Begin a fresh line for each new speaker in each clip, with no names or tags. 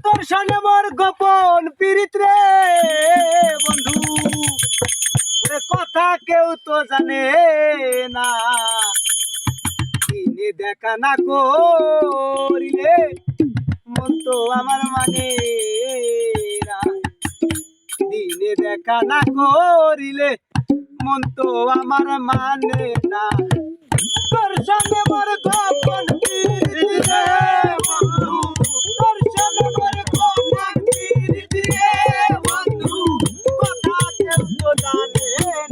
তোর সনে মোর গোপন পীড়িত রে বন্ধু, কথা কেউ তো জানে না। দিনে দেখা না করিলে মন তো আমার মানে না। দিনে দেখা না করিলে মন তো আমার মানে না। তোর সঙ্গে মোর গোপন পীড়িত রে বন্ধু, তোর সঙ্গে মোর গোপন পীড়িত রে বন্ধু, কথা কেউ তো জানে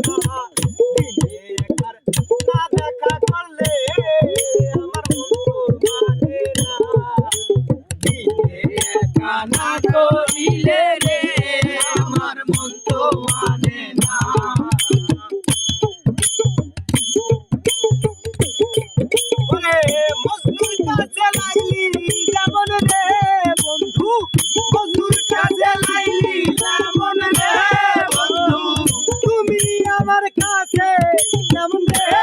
না। দিনে একবার না দেখা করলে আমার মন তো মানে না। দিনে দেখা না করিলে রে আমার মন তো মানে না। মজনুর কাছে লাইলি যেমন রে বন্ধু, মজনুর কাছে লাইলি যেমন রে বন্ধু, তুমি আমার কাছে যেমন রে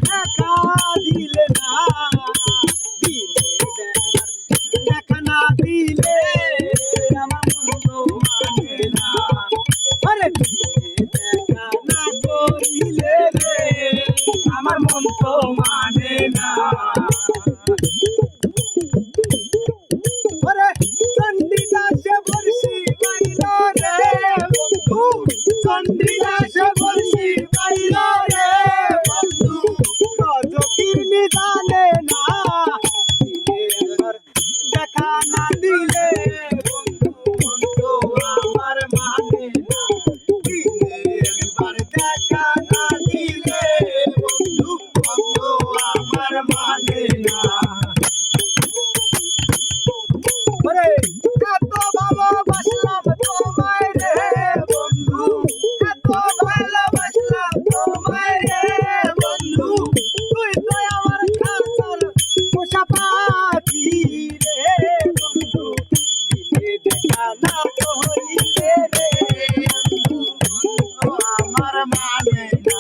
দেখা দিলে না। দিলে দেখা না দিলে আমার মন তো মানে না। আরে দিলে দেখা না করিলে রে আমার মন তো মানে না। ওরে চন্ডিদাসে বর্ষি পাইল রে বন্ধু, চন্ডিদাসে বর্ষি পাইল রে বন্ধু, রজকিনী জানে না। দিলে একবার দেখা না দিলে বন্ধু মন তো আমার মানে না। দিলে একবার দেখা না দিলে বন্ধু মন তো আমার মানে না। ওরে এত ভালোবাসলাম তোমায় রে বন্ধু, এত ভালোবাসলাম তোমায় রে বন্ধু, তুই তো আমার খাঁচার পোষা পাখি রে বন্ধু। দিলে দেখা না করিলে রে বন্ধু মন তো আমার মানে না।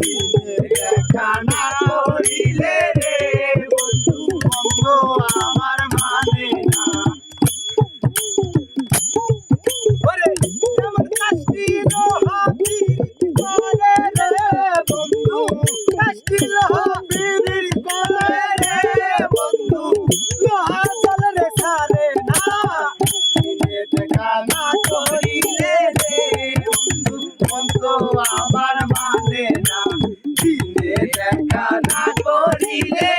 দিলে দেখা না করিলে রে বন্ধু মন তো আমার মানে না। ওরে যেমন কাষ্টি লোহা পীড়িত করে রে বন্ধু, কাষ্টি লোহা পীড়িত করে রে বন্ধু, লোহা জল রে ছাড়ে না। দিনে দেখা না করিলে রে বন্ধু মন তো আমার মানে না। দিনে দেখা না করিলে